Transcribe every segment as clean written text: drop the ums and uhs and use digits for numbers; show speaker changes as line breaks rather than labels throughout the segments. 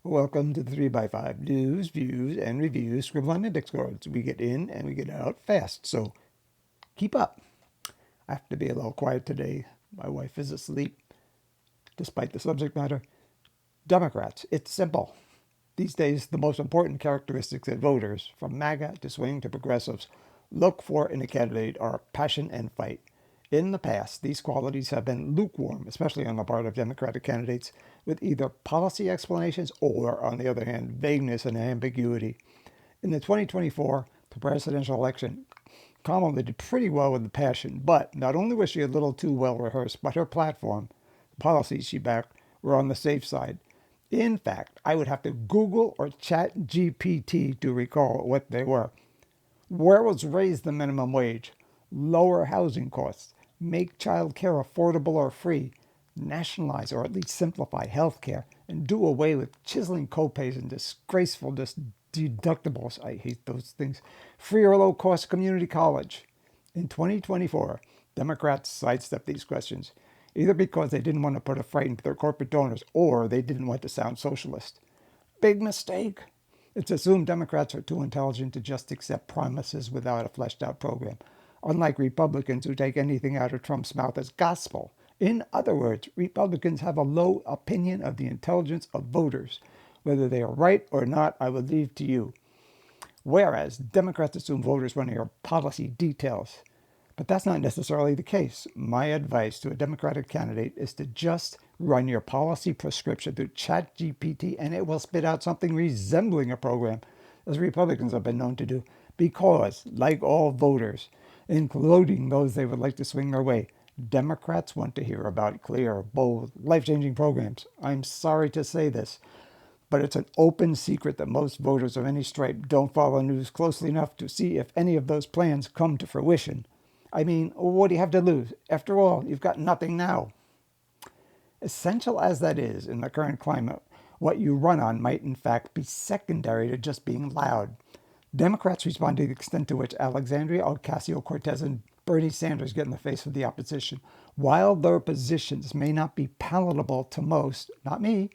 Welcome to the 3x5 news, views, and reviews scribbled on index cards. We get in and we get out fast, so keep up. I have to be a little quiet today. My wife is asleep, despite the subject matter. Democrats, it's simple. These days, the most important characteristics that voters, from MAGA to swing to progressives, look for in a candidate are passion and fight. In the past, these qualities have been lukewarm, especially on the part of Democratic candidates, with either policy explanations or, on the other hand, vagueness and ambiguity. In the 2024 presidential election, Kamala did pretty well with the passion, but not only was she a little too well rehearsed, but her platform, the policies she backed, were on the safe side. In fact, I would have to Google or chat GPT to recall what they were. Where was raise the minimum wage, lower housing costs, make child care affordable or free, nationalize or at least simplify health care, and do away with chiseling copays and disgraceful deductibles. I hate those things. Free or low cost community college. In 2024, Democrats sidestepped these questions, either because they didn't want to put a fright into their corporate donors or they didn't want to sound socialist. Big mistake. It's assumed Democrats are too intelligent to just accept promises without a fleshed out program, unlike Republicans who take anything out of Trump's mouth as gospel. In other words, Republicans have a low opinion of the intelligence of voters. Whether they are right or not, I will leave to you. Whereas Democrats assume voters want to hear policy details. But that's not necessarily the case. My advice to a Democratic candidate is to just run your policy prescription through ChatGPT and it will spit out something resembling a program, as Republicans have been known to do, because, like all voters, including those they would like to swing their way, Democrats want to hear about clear, bold, life-changing programs. I'm sorry to say this, but it's an open secret that most voters of any stripe don't follow news closely enough to see if any of those plans come to fruition. I mean, what do you have to lose? After all, you've got nothing now. Essential as that is in the current climate, what you run on might in fact be secondary to just being loud. Democrats respond to the extent to which Alexandria Ocasio-Cortez and Bernie Sanders get in the face of the opposition. While their positions may not be palatable to most, not me,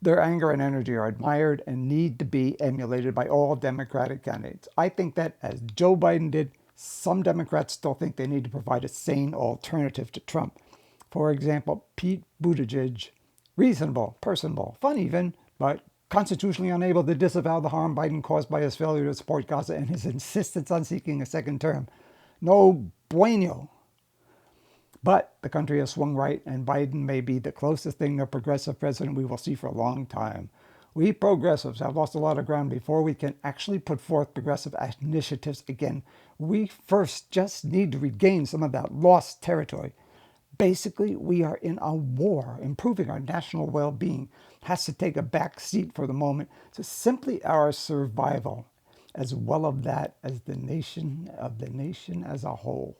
their anger and energy are admired and need to be emulated by all Democratic candidates. I think that, as Joe Biden did, some Democrats still think they need to provide a sane alternative to Trump. For example, Pete Buttigieg, reasonable, personable, fun even, but constitutionally unable to disavow the harm Biden caused by his failure to support Gaza and his insistence on seeking a second term. No bueno. But the country has swung right, and Biden may be the closest thing to a progressive president we will see for a long time. We progressives have lost a lot of ground before we can actually put forth progressive initiatives again. We first just need to regain some of that lost territory. Basically, we are in a war. Improving our national well-being has to take a back seat for the moment to simply our survival, as well of that as the nation as a whole.